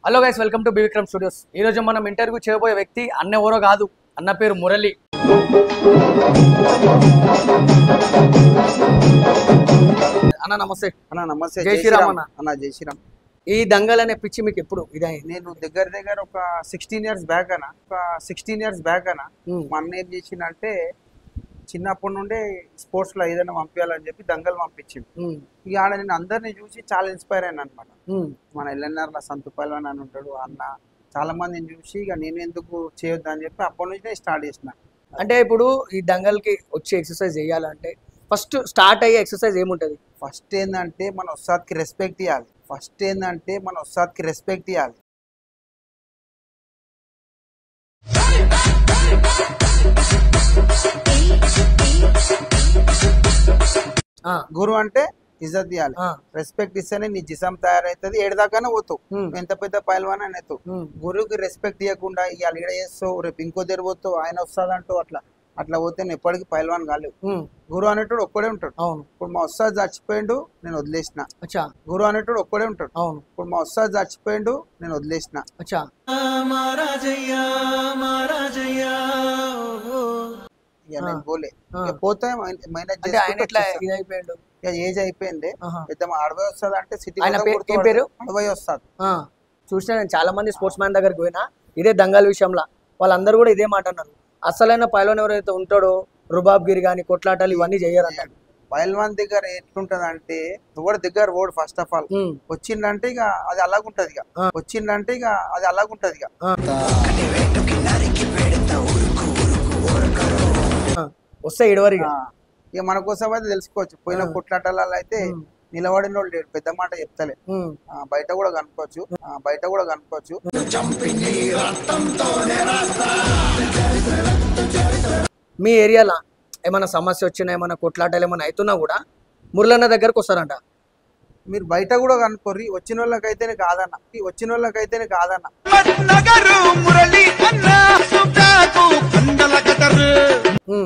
Hello guys, welcome to BVikram studios. ఈ రోజు మనం ఇంటర్వ్యూ చేయబోయే వ్యక్తి అన్న ఎవరో కాదు, అన్న పేరు మురళి. అన్న నమస్తే. అన్న నమస్తే. జై శ్రీరామ్ అన్న. జై శ్రీరామ్. ఈ దంగల్ అనే పిచ్చి మీకు ఎప్పుడు ఇదే? నేను దగ్గర ఒక 16 years బ్యాక్ అన్న మా అన్న ఏం చేసిందంటే చిన్నప్పటి నుండే స్పోర్ట్స్ లో ఏదైనా పంపించాలని చెప్పి దంగల్ పంపించింది. ఇక ఆడ నేను అందరినీ చూసి చాలా ఇన్స్పైర్ అయినా అనమాట. మన ఎల్ఎన్ఆర్ లో సంతు పైల్వాన్ అని ఉంటాడు అన్న, చాలా మందిని చూసి ఇక నేను ఎందుకు చేయొద్దు అని చెప్పి అప్పటి నుంచి నేను స్టార్ట్ చేసిన. అంటే ఇప్పుడు ఈ దంగల్ కి వచ్చి ఎక్సర్సైజ్ చేయాలంటే ఫస్ట్ స్టార్ట్ అయ్యే ఎక్సర్సైజ్ ఏముంటది? ఫస్ట్ ఏంటంటే మన ఉస్తాద్కి రెస్పెక్ట్ ఇవ్వాలి. గురు అంటే ఇజ్జత్ ఇవ్వాలి. రెస్పెక్ట్ ఇస్తేనే నీ జిసం తయారైతుంది, ఏడదాకానే పోతావు. ఎంత పెద్ద పైల్వాన్ అని అవుతావు. గురువుకి రెస్పెక్ట్ ఇవ్వకుండా ఇవాళ ఈడ చేస్తావు, రేపు ఇంకో దగ్గర పోతావు, ఆయన వస్తాదంటూ అట్లా పోతే నేను ఎప్పటికీ పైల్వాన్ కాలేవు. గురు అనేటోడు ఒక్కడే ఉంటాడు. ఇప్పుడు మా ఉస్తాద్ చచ్చిపోయిండు, నేను వదిలేసిన. గురు అనేటోడు ఒక్కడే ఉంటాడు. ఇప్పుడు మా ఉస్తాద్ చచ్చిపోయిండు, నేను వదిలేసిన. పోలే పోతే ఏజ్ అయిపోయింది. పెద్ద అడవై వస్తుంది అంటే సిటీ అడవై వస్తుంది. చూసిన నేను చాలా మంది స్పోర్ట్స్ మ్యాన్ దగ్గరికి పోయినా ఇదే దంగల్ విషయంలో వాళ్ళందరూ కూడా ఇదే మాట అన్నారు. అసలైన పైల్వాన్ ఎవరైతే ఉంటాడో రుబాబ్ గిరి కానీ కొట్లాటలు ఇవన్నీ చేయరంట. పైల్వాన్ దగ్గర ఎట్లుంటది అంటే ఎవరి దగ్గర ఓడు ఫస్ట్ ఆఫ్ ఆల్ వచ్చిందంటే ఇక అది అలాగుంటది. వస్తే ఇడవరిగా ఇక మన కోసం అయితే తెలుసుకోవచ్చు. పోయిన కొట్లాటలలో అయితే నిలబడిన వాళ్ళు లేడు, పెద్ద మాట చెప్తలే. బయట కూడా కనుక్కోవచ్చు. మీ ఏరియాలో ఏమైనా సమస్య వచ్చినా ఏమైనా కొట్లాటలు ఏమైనా అవుతున్నా కూడా మురళన్న దగ్గరకు వస్తారంట. మీరు బయట కూడా కనుక్కోర్రి, వచ్చిన వాళ్ళకైతేనే కాదన్న.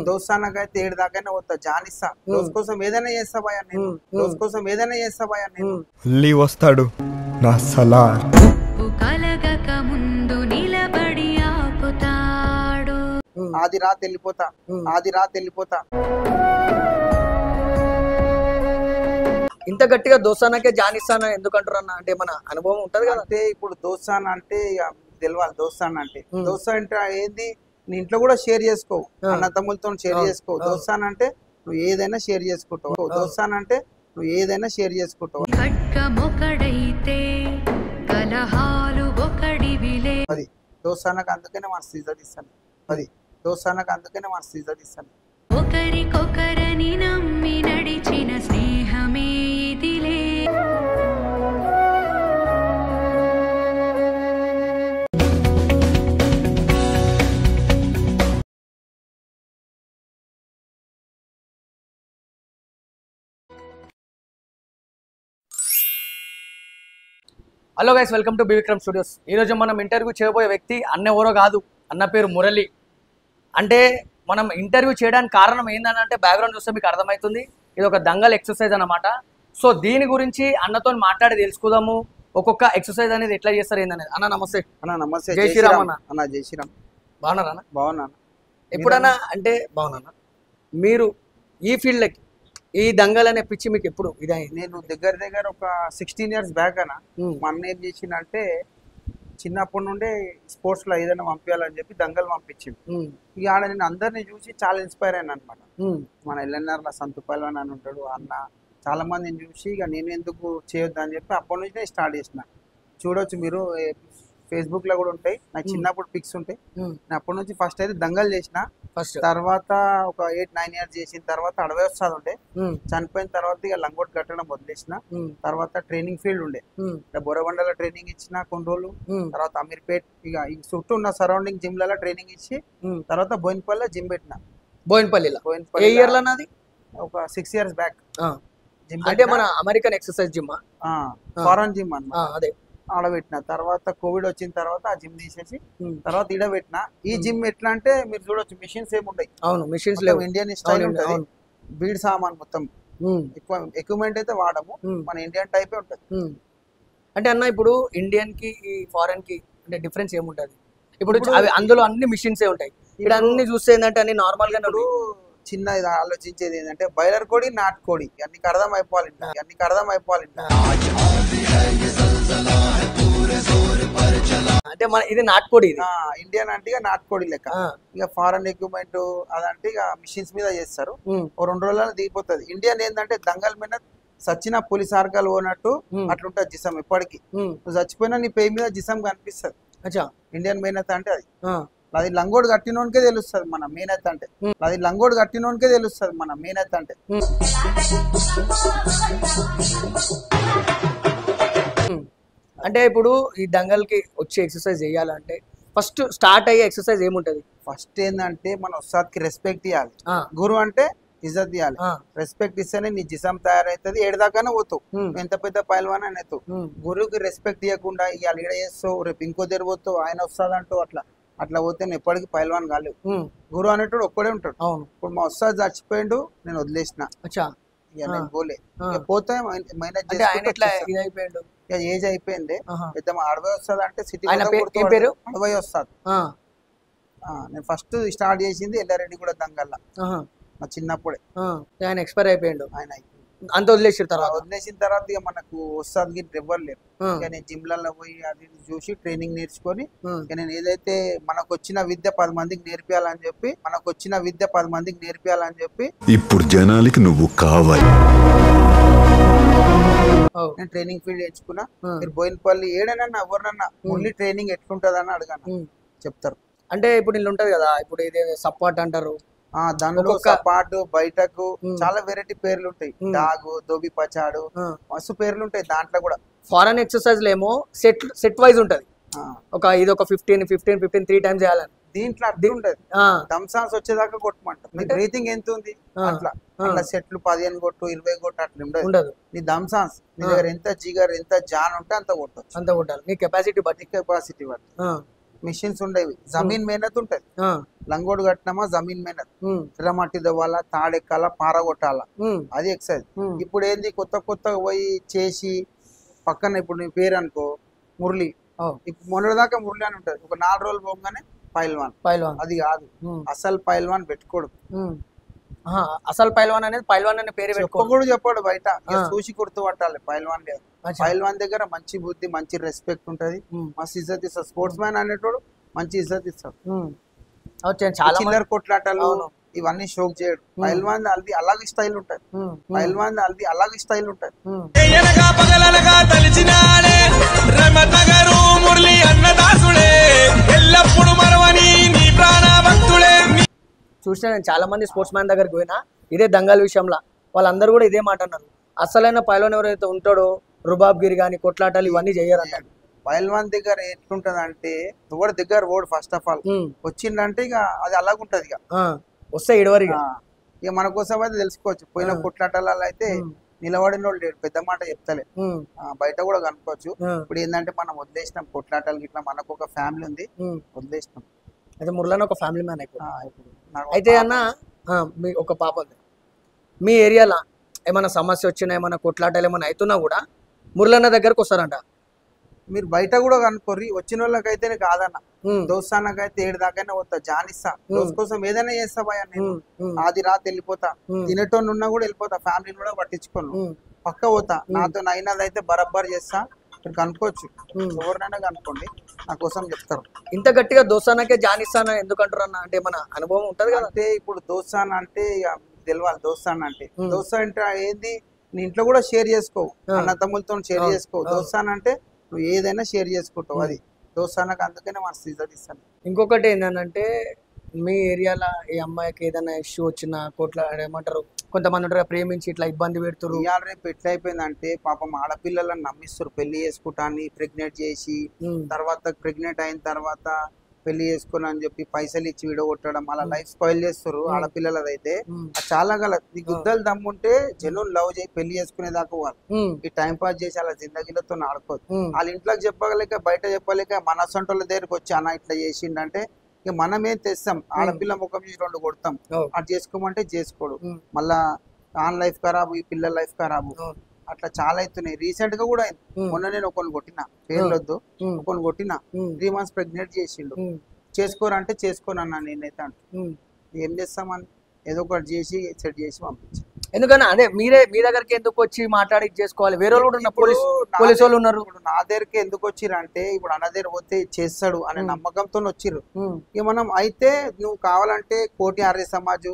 దోస్తానకైతే 7 దాకానే పోతా, జానిస్తా. దోస్ కోసం ఏదైనా చేస్తా భయ్యా నేను. వస్తాడు నా సలార్. ఆది రాత్ వెళ్ళిపోతా. ఇంత గట్టిగా దోస్తానకే జానిస్తానా ఎందుకంటారు అన్న? అంటే మన అనుభవం ఉంటది కదా. అంటే ఇప్పుడు దోస్తాన అంటే తెలవాలి. దోస్తాన అంటే ఏంది, నీ ఇంట్లో కూడా షేర్ చేసుకోవు, అన్న తమ్ములతో షేర్ చేసుకోవు. దోస్తాన అంటే నువ్వు ఏదైనా షేర్ చేసుకుంటావు. అది దోస్తానకు అందుకనే మన సీజన్ ఇస్తాను. ఒకరికొకరని నమ్మి నడిచిన స్నేహమే ఇదిలే. Hello guys, welcome to BVikram studios. ఈ రోజు మనం ఇంటర్వ్యూ చేయబోయే వ్యక్తి అన్న ఎవరో కాదు, అన్న పేరు మురళి. అంటే మనం ఇంటర్వ్యూ చేయడానికి కారణం ఏంటంటే బ్యాక్గ్రౌండ్ చూస్తే మీకు అర్థమవుతుంది, ఇది ఒక దంగల్ ఎక్సర్సైజ్ అన్నమాట. సో దీని గురించి అన్నతో మాట్లాడి తెలుసుకుందాము, ఒక్కొక్క ఎక్సర్సైజ్ అనేది ఎట్లా చేస్తారు ఏందనేది. అన్న నమస్తే. జై శ్రీరామ్ అన్న. జై శ్రీరామ్. బాగున్నారా? బాగున్నా. ఎప్పుడన్నా అంటే బాగున్నా. మీరు ఈ ఫీల్డ్కి ఈ దంగల్ అనే పిచ్చి మీకు ఎప్పుడు ఇదే? నేను దగ్గర ఒక 16 years బ్యాక్ అన్న మా అన్న ఏం చేసిందంటే చిన్నప్పటి నుండే స్పోర్ట్స్ లో ఏదైనా పంపించాలని చెప్పి దంగల్ పంపించింది. ఇక ఆడ నేను అందరినీ చూసి చాలా ఇన్స్పైర్ అయినా అనమాట. మన ఎల్ఎన్ఆర్ లో సంతు పైల్వాన్ అని ఉంటాడు అన్న, చాలా మందిని చూసి ఇక నేను ఎందుకు చేయొద్దు అని చెప్పి అప్పటి నుంచి నేను స్టార్ట్ చేసిన. చూడొచ్చు మీరు, ఫేస్బుక్ లో కూడా ఉంటాయి, నాకు చిన్నప్పుడు పిక్స్ ఉంటాయి. నేను అప్పటి నుంచి ఫస్ట్ అయితే దంగల్ చేసిన. తర్వాత ఒక 8-9 years చేసిన తర్వాత అడవై వస్తుంది ఉండే. చనిపోయిన తర్వాత ఇక లంగోట్ కట్టడం వదిలేసిన. తర్వాత ట్రైనింగ్ ఫీల్డ్ ఉండే, బొరబండలో ట్రైనింగ్ ఇచ్చిన కొన్ని రోజులు. తర్వాత అమీర్పేట్ ఇక ఈ చుట్టూ ఉన్న సరౌండింగ్ జిమ్ లలో ట్రైనింగ్ ఇచ్చి తర్వాత బోయినపల్లిలో జిమ్ పెట్టిన. బోయినపల్లి ఒక 6 years బ్యాక్. అంటే మన American exercise gym, foreign gym అన్నమాట. అదే ఆడబెట్టిన. తర్వాత కోవిడ్ వచ్చిన తర్వాత ఆ జిమ్ తీసేసి తర్వాత ఈడబెట్టిన. ఈ జిమ్ ఎట్లా అంటే మీరు చూడొచ్చు, మిషన్స్ ఏమి ఉంటాయి. అవును, మిషన్స్ లేవు, ఇండియన్ స్టైల్ ఉంటుంది. బీడ్ సామాన్ మొత్తం ఎక్విప్మెంట్ అయితే వాడము, మన ఇండియన్ టైపే ఉంటుంది. అంటే అన్న ఇప్పుడు ఇండియన్ కి ఈ ఫారెన్ కి అంటే డిఫరెన్స్ ఏముంటది? ఇప్పుడు అవి అందులో అన్ని మిషన్సే ఉంటాయి, ఇక్కడ అన్ని చూస్తే ఏంటంటే అన్ని నార్మల్ గానే ఇప్పుడు చిన్న ఇది ఆలోచించేది ఏంటంటే బాయిలర్ కోడి నాటుకోడి అన్నికి అర్థం అయిపోవాలి అంటే మన ఇది నాటుకోడి ఇది. ఇండియన్ అంటే ఇక నాటుకోడి లెక్క. ఇక ఫారెన్ ఎక్విప్మెంట్ అదంటే ఇక మిషన్స్ మీద చేస్తారు, ఓ 2 రోజులలో దిగిపోతుంది. ఇండియన్ ఏంటంటే దంగల్ మీద సచ్చిన పోలీస్ ఆర్గాలు పోనట్టు అట్లుంటది జిసం. ఎప్పటికీ నువ్వు చచ్చిపోయినా నీ పేరు మీద జిసం కనిపిస్తుంది. ఇండియన్ మేనత్ అంటే అది లంగోడు కట్టినోనికే తెలుస్తుంది మన మేనత్ అంటే. అంటే ఇప్పుడు ఈ దంగల్ కి వచ్చి ఎక్సర్సైజ్ చేయాలంటే ఫస్ట్ స్టార్ట్ అయ్యే ఎక్సర్సైజ్ ఏముంటది? ఫస్ట్ ఏంటంటే మన ఉస్తాద్కి రెస్పెక్ట్ ఇవ్వాలి. గురు అంటే ఇజ్జత్ ఇవ్వాలి. రెస్పెక్ట్ ఇస్తేనే నీ జిసం తయారైతుంది, ఏడదాకానే పోతావు, ఎంత పెద్ద పైల్వాన్ అని అవుతావు. గురువుకి రెస్పెక్ట్ ఇవ్వకుండా ఇవాళ ఈడ చేస్తావు, రేపు ఇంకో దగ్గర పోతావు, ఆయన వస్తాదంటూ అట్లా పోతే నేను ఎప్పటికీ పైల్వాన్ కాలేవు. గురు అనేటోడు ఒక్కడే ఉంటాడు. ఇప్పుడు మా ఉస్తాద్ చచ్చిపోయిండు, నేను వదిలేసిన, ఇక నేను పోలే, ఇక పోతే మేనేజ్ ఏజ్ అయిపోయింది. పెద్ద అడవై వస్తుంది అంటే సిటీ అడవై వస్తుంది. నేను ఫస్ట్ స్టార్ట్ చేసింది ఎల్లారెడ్డి కూడా దంగల్లా మా చిన్నప్పుడే. ఆయన ఎక్స్పైర్ అయిపోయిండు, ఆయన అంత వదిలేసిన తర్వాత ఇక మనకు వస్తుంది ఎవ్వరు లేరు. ఇక నేను జిమ్లలో పోయి అది చూసి ట్రైనింగ్ నేర్చుకొని ఇక నేను ఏదైతే మనకు వచ్చిన విద్య 10 మందికి నేర్పియాలని చెప్పి ఇప్పుడు జనాలకి నువ్వు కావాలి. నేను ట్రైనింగ్ ఫీల్డ్ ఎంచుకున్నా. మీరు బోయినపల్లి ఏడైనా ఎవరినన్నా ఓన్లీ ట్రైనింగ్ ఎట్లుంటది అని అడగాను, చెప్తారు. అంటే ఇప్పుడు ఇల్లు ఉంటది కదా, ఇప్పుడు ఇది సపోర్ట్ అంటారు, దానిలో సపాటు బయటకు చాలా వెరైటీ పేర్లు ఉంటాయి. డాగు, దోబి పచాడు, మస్తు పేర్లు ఉంటాయి. దాంట్లో కూడా ఫారెన్ ఎక్సర్సైజ్ ఏమో సెట్ వైజ్ ఉంటది. ఇది ఒక 15 3 టైమ్స్ చేయాలని. దీంట్లో అర్థం ఉంటది. దంసాన్స్ వచ్చేదాకా కొట్టమంటారు. బ్రీతింగ్ ఎంత ఉంది అట్లా సెట్లు 15 కొట్టు 20 కొట్టు అట్లా ఉండదు. నీ దంసాన్స్ నీ దగ్గర ఎంత జిగర్ ఎంత జాన్ ఉంటే అంత కొట్టాలి. నీ కెపాసిటీ బట్టి మిషన్స్ ఉండేవి. జమీన్ మేనత్ ఉంటది. లంగోడు కట్టినామా జమీన్ మేనత్, తిరమట్టి దవ్వాలా, తాడెక్కాలా, పార కొట్టాలా, అది ఎక్సైజ్. ఇప్పుడు ఏంది కొత్తగా పోయి చేసి పక్కన ఇప్పుడు నీ పేరు అనుకో మురళి, ఇప్పుడు మొన్నటిదాకా మురళి అని ఉంటది, ఒక 4 రోజులు పోగానే పైల్వాన్. అది కాదు, అసలు పైల్వాన్ పెట్టుకోడు. అసలు పైల్వాన్ అనేది పైల్వాన్ అనే పేరు పెట్టుకోకూడదు చెప్పాడు. బయట చూసి గుర్తు పట్టాలి. పైల్వాన్ దగ్గర మంచి బుద్ధి, మంచి రెస్పెక్ట్ ఉంటది, మస్తు ఇజ్జత్ ఇస్తాడు. స్పోర్ట్స్ మ్యాన్ అనేటోడు మంచి ఇజ్జత్ ఇస్తాడు. చిల్లర కొట్లాటలు ఇవన్నీ షోక్ చేయడు. పైల్వాన్ అది అలాగే స్టైల్ ఉంటది. చూసిన నేను చాలా మంది స్పోర్ట్స్ మ్యాన్ దగ్గరికి పోయినా ఇదే దంగల్ విషయంలో వాళ్ళందరూ కూడా ఇదే మాట అన్నారు. అసలైన పైల్వాన్ ఎవరైతే ఉంటాడో రుబాబ్ గిరి గాని కొట్లాటలు ఇవన్నీ చెయ్యరు అన్నాడు. పైల్వాన్ దగ్గర ఎట్లుంటది అంటే ఎవరి దగ్గర ఓడు ఫస్ట్ ఆఫ్ ఆల్ వచ్చిందంటే ఇక అది అలాగుంటది. ఇక వస్తే ఇడవరు. ఇక మన కోసం అయితే తెలుసుకోవచ్చు. పోయిన కొట్లాటలలో అయితే నిలబడిన వాళ్ళు లేడు, పెద్ద మాట చెప్తలే, బయట కూడా కనుక్కోవచ్చు. ఇప్పుడు ఏంటంటే మనం వదిలేసినాం కొట్లాటలు ఇట్లా, మనకు ఒక ఫ్యామిలీ ఉంది, వదిలేసినాం. అయితే మురళి ఒక ఫ్యామిలీ మ్యాన్ అయిపోయింది. అయితే అన్న మీ ఒక పాప ఉంది, మీ ఏరియాలో ఏమైనా సమస్య వచ్చినా ఏమైనా కొట్లాటలు ఏమైనా అవుతున్నా కూడా మురళన్న దగ్గరకు వస్తారంట. మీరు బయట కూడా కనుక్కోర్రి, వచ్చిన వాళ్ళకైతేనే కాదన్న, దోస్తానకైతే 7 దాకానే పోతా, జానిస్తా, దోస్త్ కోసం ఏదైనా చేస్తా భయ. నేను ఆది రాత్రి వెళ్ళిపోతా, తినేటోళ్ళు ఉన్నా కూడా వెళ్ళిపోతా, ఫ్యామిలీని కూడా పట్టించుకోను, పక్క పోతా. నాతో అయినదైతే బరబ్బర్ చేస్తా. మీరు కనుక్కోవచ్చు, ఎవరినైనా కనుక్కోండి, నా కోసం చెప్తారు. ఇంత గట్టిగా దోస్తానకే జానిస్తానా ఎందుకు అంటారు అన్న? అంటే మన అనుభవం ఉంటది కదా. అంటే ఇప్పుడు దోస్తాన్ అంటే తెలియాలి. దోస్తాన్ అంటే ఏంది, నీ ఇంట్లో కూడా షేర్ చేసుకోవు, అన్న తమ్ములతో షేర్ చేసుకోవు. దోస్తాన్ అంటే నువ్వు ఏదైనా షేర్ చేసుకుంటావు, అది దోస్తానకు. అందుకనే మస్తు ఇజ్జత్ ఇస్తాను. ఇంకొకటి ఏంటంటే మీ ఏరియాలో ఈ అమ్మాయికి ఏదైనా ఇష్యూ వచ్చినా ఏమంటారు, కొంతమంది ఉంటారు ప్రేమించి ఇట్లా ఇబ్బంది పెడుతున్నారు. ఇవాళ రేపు ఎట్లయిపోయిందంటే పాపం ఆడపిల్లలను నమ్మిస్తారు, పెళ్లి చేసుకుంటాన్ని ప్రెగ్నెంట్ చేసి, తర్వాత ప్రెగ్నెంట్ అయిన తర్వాత పెళ్లి చేసుకుని అని చెప్పి పైసలు ఇచ్చి విడగొట్టడం, అలా లైఫ్ స్పాయిల్ చేస్తారు ఆడపిల్లలదైతే. చాలా గల నీ గుద్దలు దమ్ముంటే జనం లవ్ చేయి పెళ్లి చేసుకునేదాకా వాళ్ళు ఈ టైం పాస్ చేసి అలా జిందగీలతో ఆడుకోదు. వాళ్ళ ఇంట్లోకి చెప్పగలేక బయట చెప్పలేక మన సొంటోళ్ళ దగ్గరకు వచ్చి అన్న ఇట్లా చేసిండంటే ఇక మనమేం తెస్తాం, ఆడపిల్ల ముఖం చూసి 2 కొడతాం. అది చేసుకోమంటే చేసుకోడు, మళ్ళా ఆన్ లైఫ్ ఖరాబు, ఈ పిల్లల లైఫ్ ఖరాబు. అట్లా చాలా అవుతున్నాయి. రీసెంట్ గా కూడా అయింది. మొన్న నేను ఒకరిని కొట్టిన, పేర్లొద్దు, ఒకరిని కొట్టిన, 3 months ప్రెగ్నెంట్ చేసిండు. చేసుకోరంటే చేసుకోనన్నా నేనైతే అంట. ఏం చేస్తామని ఏదో ఒకటి చేసి సెట్ చేసి పంపించాను. ఎందుకన్నా అదే మీ దగ్గరికి ఎందుకు వచ్చి మాట్లాడి చేసుకోవాలి? వేరే వాళ్ళు కూడా ఉన్నారు, పోలీసు వాళ్ళు ఉన్నారు. నా దగ్గరికి ఎందుకు వచ్చిర్రు అంటే ఇప్పుడు అన్న దగ్గర పోతే చేస్తాడు అనే నమ్మకంతో వచ్చిర్రు. ఇక మనం అయితే నువ్వు కావాలంటే కోటి ఆర్య సమాజ్,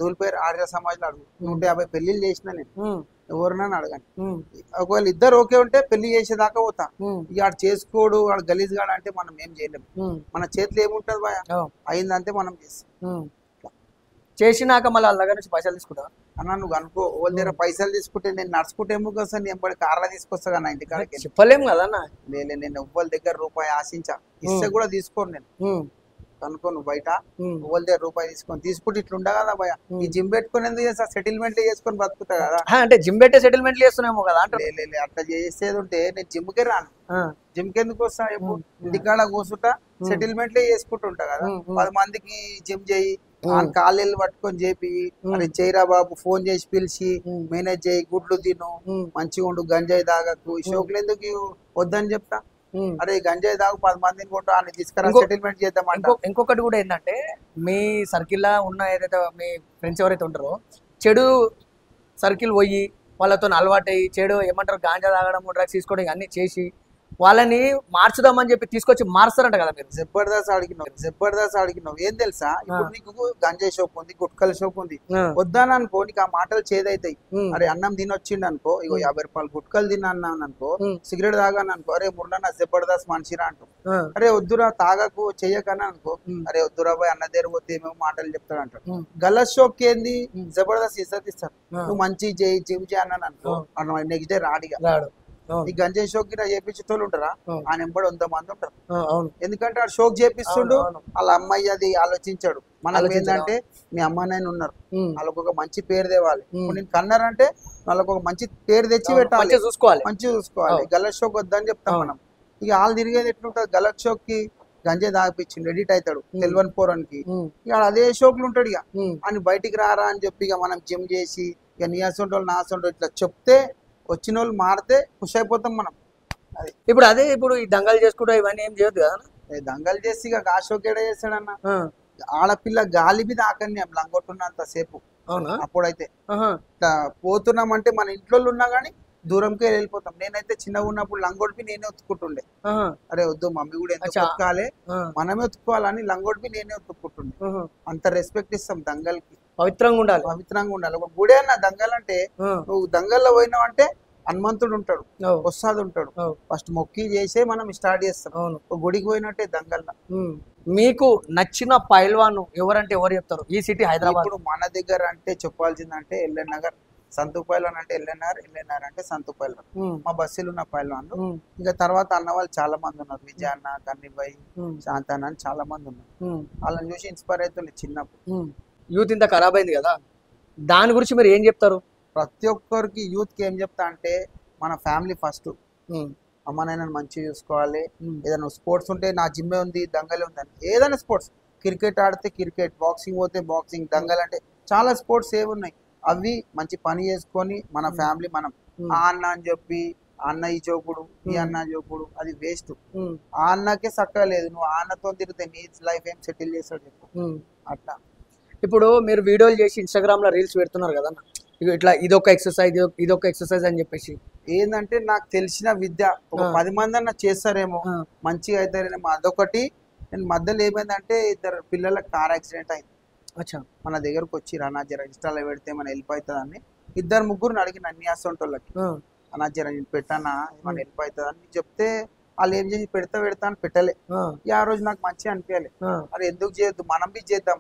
దూల్పేర్ ఆర్య సమాజ్ లో అడుగు. 150 పెళ్లిళ్ళు చేసిన నేను, ఎవరినని అడగండి. ఒకవేళ ఇద్దరు ఓకే ఉంటే పెళ్లి చేసేదాకా పోతా. ఇక ఆడు చేసుకోడు, వాడు గలీజ్ గాడు అంటే మనం ఏం చేయలేము. మన చేతిలో ఏముంటది భయ, అయిందంటే మనం చేస్తాం. చేసినాక మళ్ళీ వాళ్ళ దగ్గర నుంచి పైసలు తీసుకుంటా అన్న నువ్వు అనుకో, వాళ్ళ దగ్గర పైసలు తీసుకుంటే నేను నడుచుకుంటే ఏమో వస్తాను, నేను పడి కార్లో తీసుకొస్తా కదా ఇంటి కాడికి. చెప్పలేము కదన్నా. నేను ఎవ్వరి దగ్గర రూపాయి ఆశించా, ఇస్తే కూడా తీసుకోను నేను. అనుకో నువ్వు బయట ఎవరి దగ్గర రూపాయి తీసుకుంటే ఇట్లా ఉండ కదా భయ. ఈ జిమ్ పెట్టుకుని ఎందుకు చేస్తా, సెటిల్మెంట్ చేసుకొని బతుకుతా కదా. అంటే జిమ్ పెట్టే సెటిల్మెంట్ చేస్తున్నామో కదా అంటే. అట్లా చేసేది ఉంటే నేను జిమ్కే రాను. జిమ్ కి ఎందుకు వస్తా, ఎప్పుడు ఇంటికాడ కూర్చుంటా, సెటిల్మెంట్లే చేసుకుంటుంటా కదా. 10 మందికి జిమ్ చేయి, కాళ్ళు పట్టుకొని చేపి, అరే చేయరా బాబు, ఫోన్ చేసి పిలిచి మేనేజ్ చేయి, గుడ్లు తిను, మంచిగా ఉండు, గంజాయి తాగకు, ఈ షోకులు ఎందుకు వద్దని చెప్తా. అరే గంజాయి తాగు, 10 మందిని కొట్టు, అని తీసుకురా, సెటిల్మెంట్ చేద్దామంట. ఇంకొకటి కూడా ఏంటంటే, మీ సర్కిల్ లా ఉన్న ఏదైతే మీ ఫ్రెండ్స్ ఎవరైతే ఉంటారో, చెడు సర్కిల్ పోయి వాళ్ళతో అలవాటు అయ్యి చెడు ఏమంటారు గాంజా తాగడం, డ్రగ్స్ తీసుకోవడం అన్ని చేసి వాళ్ళని మార్చుదామని చెప్పి తీసుకొచ్చి మారుస్తారంట కదా మీరు. జబర్దస్త్ అడిగినావు. ఏం తెలుసా, ఇప్పుడు నీకు గంజాయి షాప్ ఉంది, గుట్కల షాప్ ఉంది, వద్దాను అనుకో, నీకు ఆ మాటలు చేదైతాయి. అరే అన్నం తినొచ్చిండు అనుకో, ఇగో 50 రూపాయలు గుట్కలు తిన్నాను అనుకో, సిగరెట్ తాగాను అనుకో, అరే మురళన్న జబర్దస్త్ మనిషిరా అంటూ, అరే వద్దురా తాగకు చెయ్యకని అనుకో, అరే వద్దురా పోయి అన్న దగ్గర పోతే ఏమేమో మాటలు చెప్తాడు అంటాడు. గలత్ షాప్ కి ఏంది, జబర్దస్త్ ఇస్తారు ఇస్తారు, నువ్వు మంచి చేయి, జిమ్ చేయన్నాను అనుకో, నెక్స్ట్ డే రాడిగా. ఈ గంజాయి షోక్ గిరా చేపించేటోళ్ళు ఉంటారా, ఆయన ఎంబడి 100 మంది ఉంటారు. ఎందుకంటే ఆ షోక్ చేపిస్తుండు, వాళ్ళ అమ్మాయి అది ఆలోచించాడు. మనం ఏంటంటే మీ అమ్మ నాయన ఉన్నారు, వాళ్ళకు ఒక మంచి పేరు తేవాలి. ఇప్పుడు నేను కన్నారంటే వాళ్ళకు ఒక మంచి పేరు తెచ్చి పెట్టాలి, మంచిగా చూసుకోవాలి. గలత్ షోక్ వద్దని చెప్తాం మనం. ఇక వాళ్ళు తిరిగేది ఎట్లుంటది, గలత్ షోక్ కి గంజాయి తాగిపించిండు, ఎడిట్ అవుతాడు తెలివని పోరానికి, ఇక అదే షోక్లు ఉంటాడు. ఇక అని బయటికి రారా అని చెప్పి ఇక మనం జిమ్ చేసి, ఇక నీయాసంటోళ్ళు నాసంటోళ్ళు ఇట్లా చెప్తే వచ్చిన వాళ్ళు మారితే ఖుషి అయిపోతాం మనం. అది ఇప్పుడు ఈ దంగలు చేసుకుంటా ఇవన్నీ ఏం చేయొద్దు కదా. దంగలు చేసి ఇక కాశోకేడ చేస్తాడన్న, ఆడపిల్ల గాలి మీద ఆకని లంగొట్టున్నంత సేపు. అప్పుడైతే ఇట్లా పోతున్నామంటే మన ఇంట్లో ఉన్నా గానీ దూరంకే వెళ్ళిపోతాం. నేనైతే చిన్నగా ఉన్నప్పుడు లంగోడిపి నేనే ఉతుక్కుంటుండే. అరే వద్దు మమ్మీ కూడా ఎంత ఉతకాలి, మనమే ఉతుక్కోవాలని లంగోడిపి నేనే ఉతుక్కుంటుండే. అంత రెస్పెక్ట్ ఇస్తాం దంగల్కి, పవిత్రంగా ఉండాలి. ఒక గుడి అన్న దంగల్ అంటే, నువ్వు దంగల్లో పోయినావు అంటే హనుమంతుడు ఉంటాడు, వస్తాదు ఉంటాడు, ఫస్ట్ మొక్కి చేసే మనం స్టార్ట్ చేస్తాం. ఒక గుడికి పోయినట్టే దంగల్లో. మీకు నచ్చిన పైల్వాన్ ఎవరంటే ఎవరు చెప్తారు ఈ సిటీ హైదరాబాద్? ఇప్పుడు మన దగ్గర అంటే చెప్పాల్సిందంటే ఎల్ఎన్ నగర్, సంతు పైల్వాన్ అంటే ఎల్ఎన్ఆర్ అంటే సంతు పైల్వాన్, మా బస్సులు ఉన్న పైల్వాన్లు. ఇంకా తర్వాత అన్న వాళ్ళు చాలా మంది ఉన్నారు, విజయ్ అన్న, కన్నీబాయి, శాంతాన్ అని చాలా మంది ఉన్నారు. వాళ్ళని చూసి ఇన్స్పైర్ అవుతుంది చిన్నప్పుడు. యూత్ ఇంత ఖరాబ్ అయింది కదా, దాని గురించి మీరు ఏం చెప్తారు? ప్రతి ఒక్కరికి యూత్ కి ఏం చెప్తా అంటే, మన ఫ్యామిలీ ఫస్ట్, అమ్మ నాయనని మంచిగా చూసుకోవాలి. ఏదైనా స్పోర్ట్స్ ఉంటే నా జిమ్మే ఉంది, దంగలే ఉందని, ఏదైనా స్పోర్ట్స్, క్రికెట్ ఆడితే క్రికెట్, బాక్సింగ్ పోతే బాక్సింగ్, దంగల్ అంటే చాలా స్పోర్ట్స్ ఏమున్నాయి, అవి మంచి పని చేసుకొని మన ఫ్యామిలీ మనం ఆ అన్న అని చెప్పి అన్న ఈ జోకుడు ఈ అన్న జోకుడు అది వేస్ట్. ఆ అన్నకే చక్కగా లేదు, నువ్వు ఆ అన్నతో తిరిగితే నీ లైఫ్ ఏం సెటిల్ చేస్తాడు చెప్పు. అట్లా ఇప్పుడు మీరు వీడియోలు చేసి ఇన్స్టాగ్రామ్ లో రీల్స్ పెడుతున్నారు కదా, ఇట్లా ఇదొక ఎక్సర్సైజ్ అని చెప్పేసి, ఏంటంటే నాకు తెలిసిన విద్య ఒక 10 మంది అన్న చేస్తారేమో, మంచిగా అవుతారేమో, అదొకటి. నేను మధ్యలో ఏమైందంటే 2 పిల్లల కార్ యాక్సిడెంట్ అయింది. మన దగ్గరకు వచ్చి అన్నా జర ఇన్స్టాలో పెడితే మన హెల్ప్ అవుతుందని 2-3 అడిగిన అన్ని అసంటోళ్ళకి, అన్నా జర పెట్టానా మన హెల్ప్ అవుతుందని చెప్తే వాళ్ళు ఏం చేసి పెడతా అని పెట్టలే. ఆ రోజు నాకు మంచిగా అనిపించాలి, అది ఎందుకు చేయొద్దు, మనం బి చేద్దాం,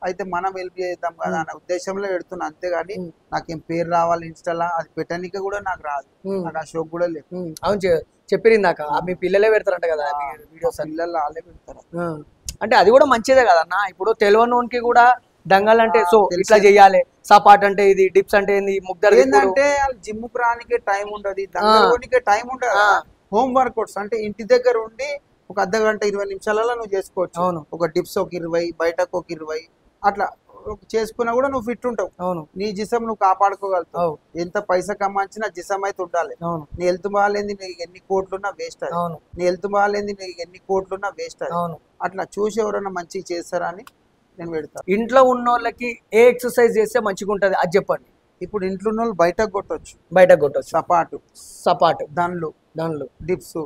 అయితే మనం హెల్ప్ చేద్దాం కదా అనే ఉద్దేశంలో పెడుతున్నా. అంతేగాని నాకేం పేరు రావాలి ఇన్స్టాలా, అది పెట్టడానికి కూడా నాకు రాదు, నాకు ఆ షోక్ కూడా లేదు. అవును చెప్పిరిందాక మీ పిల్లలే పెడతారంట కదా వీడియోస్, పిల్లలు వాళ్ళే పెడతారు. అంటే అది కూడా మంచిదే కదన్నా. ఇప్పుడు తెలియనోనికి కూడా దంగల్ అంటే సో ఇట్లా చెయ్యాలి, సపాట్ అంటే ఇది, డిప్స్ అంటే ఏంది, ముగ్గురు ఏంటంటే జిమ్ ప్రాణికే టైం ఉండదు, దంగల్కే టైం ఉండదు. హోమ్ వర్కౌట్స్ అంటే ఇంటి దగ్గర ఉండి ఒక 1/2 గంట 20 నిమిషాలలో నువ్వు చేసుకోవచ్చు. ఒక డిప్స్ ఒక 20, బయటకు ఒక 20, అట్లా చేసుకున్నా కూడా నువ్వు ఫిట్ ఉంటావు. అవును నీ జిసం నువ్వు కాపాడుకోగలుగుతావు. అవును ఎంత పైసా కమ్మాంచినా జిసం అయితే ఉండాలి. అవును నీ హెల్త్ బాగాలేంది నీకు ఎన్ని కోట్లున్నా వేస్ట్ అది. అవును నీ హెల్త్ బాగాలేంది నీకు ఎన్ని కోట్లున్నా వేస్ట్ అది. అవును. అట్లా చూసి ఎవరైనా మంచిగా చేస్తారా అని నేను పెడతాను. ఇంట్లో ఉన్న వాళ్ళకి ఏ ఎక్సర్సైజ్ చేస్తే మంచిగా ఉంటుంది అది చెప్పండి. ఇప్పుడు ఇంట్లో ఉన్న వాళ్ళు బయటకు కొట్టొచ్చు. బయటకు కొట్టచ్చు. సపాటు దండ్లు డిప్స్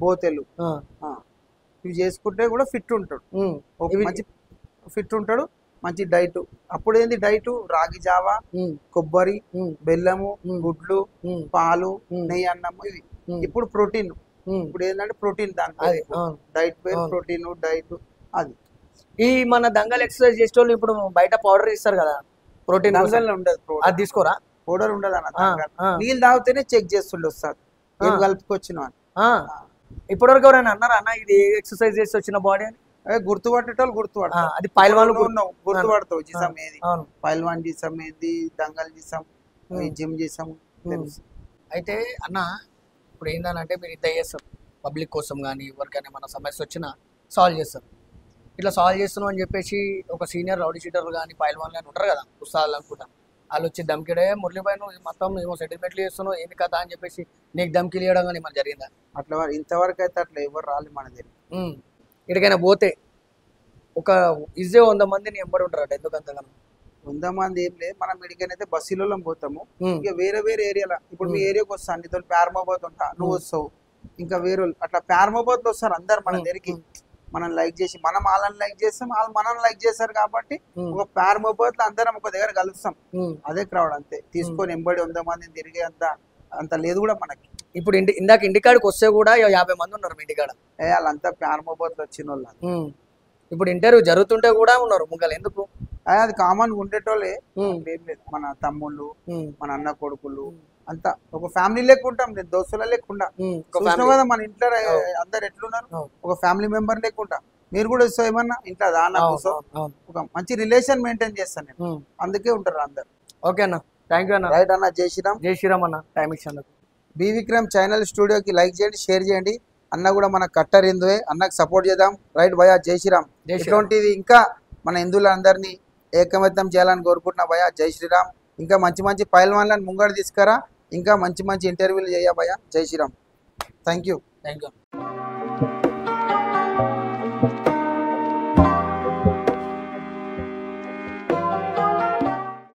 బోతెలు ఇవి చేసుకుంటే కూడా ఫిట్ ఉంటాడు. మంచి ఫిట్ ఉంటాడు. మంచి డైట్. అప్పుడు ఏంది డైట్? రాగి జావా, కొబ్బరి, బెల్లము, గుడ్లు, పాలు, నెయ్యి, అన్నము ఇవి. ఇప్పుడు ప్రోటీన్. ఇప్పుడు ఏంటంటే ప్రోటీన్ దాంట్లో డైట్ పేరు ప్రోటీన్ డైట్ అది. ఈ మన దంగల్ ఎక్సర్సైజ్ చేసే వాళ్ళు ఇప్పుడు బయట పౌడర్ ఇస్తారు కదా ప్రోటీన్, దంగల్లో ఉండదు. అది తీసుకోరా? పౌడర్ ఉండదు అన్న. నీళ్ళు తాగితేనే చెక్ చేస్తుండే వస్తారు ఏం కలుపుకొచ్చినా. ఇప్పటివరకు ఎవరైనా అన్నారా అన్న ఇది ఎక్సర్సైజ్ చేసి వచ్చిన బాడీ అని? గుర్తుపట్టేటోళ్ళు గుర్తుపడతారు. అది పైల్వాన్ గుర్తుపడతావు జిసం ఏది, పైల్వాన్ జిసం ఏది, దంగల్ జిసం, జిమ్ జిసం తెలుసు. అయితే అన్న ఇప్పుడు ఏంటంటే మీరు ఇంత చేస్తారు పబ్లిక్ కోసం కానీ ఎవరికైనా మన సమస్య వచ్చినా సాల్వ్ చేస్తారు. ఇట్లా సాల్వ్ చేస్తున్నాం అని చెప్పేసి ఒక సీనియర్ రౌడీ షీటర్లు కానీ పైల్వాన్ కానీ ఉంటారు కదా ఉత్సాహాలు అనుకుంటా, వాళ్ళు వచ్చి ధమ్కిడే మురళీబాయ్ నువ్వు మొత్తం ఏమో సెటిల్మెంట్లు చేస్తున్నావు ఏంది కదా అని చెప్పేసి నీకు ధమ్కిలు ఇవ్వడం కానీ మన జరిగిందా? అట్లా ఇంతవరకు అయితే అట్లా ఎవరు రాలేదు మన దగ్గర. ఎక్కడికైనా పోతే ఒక 100 మందిని ఎంబడి ఉంటారట. ఎందుకంతగా 100 మంది ఏం లేదు. మనం మెడికల్ అయితే బస్సులలో పోతాము. ఇక వేరే వేరే ఏరియాలో ఇప్పుడు మీ ఏరియాకి వస్తాను నీతో ప్యారమోబాద్ ఉంటా నువ్వు వస్తావు, ఇంకా వేరే అట్లా ప్యారమోబాద్ లో వస్తారు అందరు మన దగ్గరికి. మనం లైక్ చేసి మనం వాళ్ళని లైక్ చేస్తాం, వాళ్ళు మనం లైక్ చేస్తారు కాబట్టి ఒక ప్యారమోబాద్ లో అందరం ఒక దగ్గర కలుస్తాం. అదే క్రౌడ్ అంతే. తీసుకొని ఎంబడి 100 మందిని తిరిగే అంత లేదు కూడా మనకి. ఇప్పుడు ఇందాక ఇంటికాడికి వస్తే కూడా 50 మంది ఉన్నారు మీ ఇంటికాడ. వాళ్ళంతా ప్యారమోబాద్ లో వచ్చిన వాళ్ళు. ఇప్పుడు ఇంటర్వ్యూ జరుగుతుంటే కూడా ఉన్నారు ముంగలు. ఎందుకు? అది కామన్ ఉండేటోళ్ళే. ఏం లేదు, మన తమ్ముళ్ళు మన అన్న కొడుకులు అంతా ఒక ఫ్యామిలీ లేకుంటాం. నేను దోస్తుల లేకుండా కదా మన ఇంట్లో అందరు ఎట్లున్నారు ఒక ఫ్యామిలీ మెంబర్ లేకుండా. మీరు కూడా వస్తావు ఏమన్నా ఇంట్లో దానా కోసం ఒక మంచి రిలేషన్ మెయింటైన్ చేస్తాను నేను. అందుకే ఉంటారు అందరు. ఓకే అన్న, థ్యాంక్ యూ అన్న. రైట్ అన్న. జై శ్రీరామ్. జై శ్రీరామ్ అన్న. టైం ఇచ్చినందుకు. బి విక్రమ్ ఛానల్ స్టూడియోకి లైక్ చేయండి, షేర్ చేయండి. అన్న కూడా మన కట్టర్ హిందువే, అన్నకు సపోర్ట్ చేద్దాం. రైట్ భయ్యా. జై శ్రీరామ్. ఇటువంటిది ఇంకా మన హిందువులందరినీ ఏకమత్యం చేయాలని కోరుకుంటున్నా భయ్యా. జై శ్రీరామ్. ఇంకా మంచి మంచి పైల్వాన్లను ముంగడు తీసుకురా, ఇంకా మంచి మంచి ఇంటర్వ్యూలు చేయ భయ్యా. జై శ్రీరామ్. Thank you.